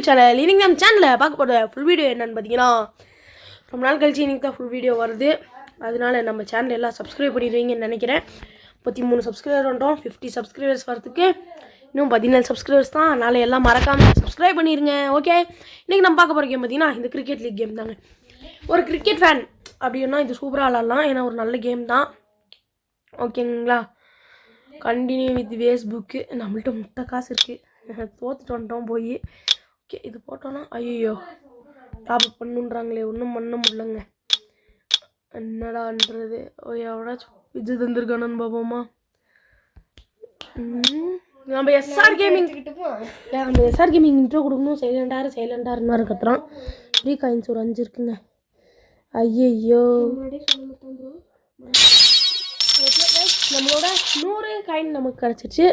Channel. இன்னைக்கு நம்ம சேனலில் பார்க்க போகிற ஃபுல் வீடியோ என்னென்னு பார்த்தீங்கன்னா, ரொம்ப நாள் கழிச்சு இன்றைக்கி தான் ஃபுல் வீடியோ வருது. அதனால நம்ம சேனல் எல்லாம் சப்ஸ்கிரைப் பண்ணிடுவீங்கன்னு நினைக்கிறேன். 33 சப்ஸ்கிரைபர் வந்துட்டோம். 50 சப்ஸ்கிரைபர்ஸ் வரதுக்கு இன்னும் 14 சப்ஸ்கிரைபர்ஸ் தான். அதனால் எல்லாம் மறக்காமல் சப்ஸ்கிரைப் பண்ணிடுங்க. ஓகே, இன்றைக்கி நம்ம பார்க்க போகிற கேம் பார்த்தீங்கன்னா இந்த கிரிக்கெட் லீக் கேம் தாங்க. ஒரு கிரிக்கெட் ஃபேன் அப்படின்னா இது சூப்பராக விளாட்லாம். ஏன்னா ஒரு நல்ல கேம் தான். ஓகேங்களா, கண்டினியூ வித் ஃபேஸ்புக்கு. நம்மள்ட்ட முட்டை காசு இருக்குது, தோத்துட்டு வந்துட்டோம் போய். ஓகே, இது போட்டோன்னா ஐயோ டாப் அப் பண்ணுன்றாங்களே, ஒன்றும் பண்ண முடியலங்க. என்னடான்றது எவ்வளோச்சும் இது தந்துருக்கானு பார்ப்போமா. நம்ம எஸ்ஆர் கேமிங் இன்ட்ரோ கொடுக்கணும். சைலண்டாருன்னு கத்துறான். ஃப்ரீ காயின்ஸ் ஒரு 5 இருக்குங்க. ஐயோ, நம்மளோட 100 காயின் நமக்கு கிடச்சிச்சு.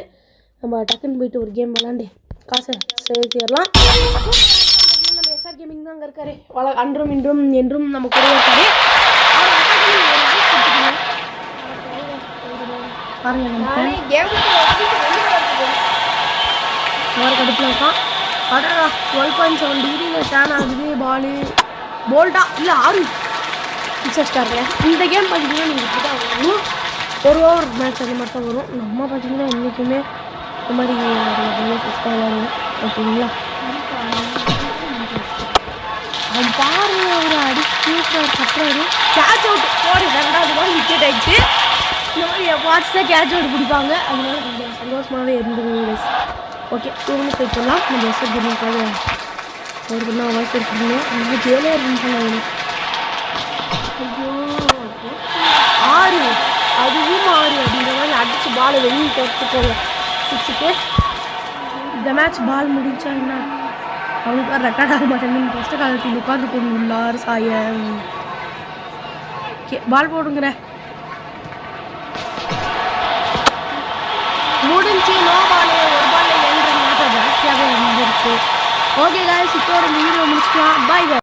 நம்ம டக்குன்னு போயிட்டு ஒரு கேம் விளாண்டு காசை சேர்த்திடலாம். நம்ம எஸ்ஆர் கேமிங் தான் அங்கே இருக்காரு. அன்றும் இன்றும் என்றும் நம்ம கூட இருக்காரு. பாருங்க, அவர் கடுப்பில் இருக்கான். அடடா 12.7 டிகிரியில் டேன் ஆகுது. போல்டா இல்லை 6 ஸ்டார். இந்த கேம் பார்த்தீங்கன்னா நீங்கள் இப்படி தான் வரணும். ஒரு ஓவர் மேட்ச் அது மட்டும் வரும். நம்ம பார்த்தீங்கன்னா என்றைக்குமே இந்த மாதிரி விளாடுவோம். ஓகேங்களா, அவன் பாருங்க ஒரு அடிச்சு கட்டுறாரு. கேட்ச் அவுட் போடு. 2வது பால் விக்கெட் ஆகிடுச்சு. இந்த மாதிரி வாட்ச் தான் கேட்ச் அவுட் பிடிப்பாங்க. அதனால கொஞ்சம் சந்தோஷமாகவே இருந்தது. ஓகே, 2 மினிட்ஸ் வெயிட் பண்ணலாம். நம்ம எஸ்ஆர் கேமிங்காக ஒரு பண்ண வாய்ப்பு இருக்குதுங்க. நம்ம ஜேலே இருந்துச்சு. ஐயோ 6 அதுவும் 6 அப்படிங்கிற மாதிரி அடிச்சு பாலை வெளியே போட்டுக்கோங்க 6க்கு. இந்த மேட்ச் பால் முடிஞ்சா என்ன அவனுக்கு ரெக்கார்ட் ஆக மாட்டேங்குது. ஃபஸ்ட்டு காலத்தில் உட்காந்து கொண்டுள்ளார் சாயம். பால் போடுங்கிற முடிஞ்சு. நோ பால், ஒரு பால் 2 ரன் ஜாஸ்தியாக இருந்துருச்சு. ஓகே காய்ஸ், இப்போ ஒரு வீடியோ முடிச்சுக்கலாம். பாய்.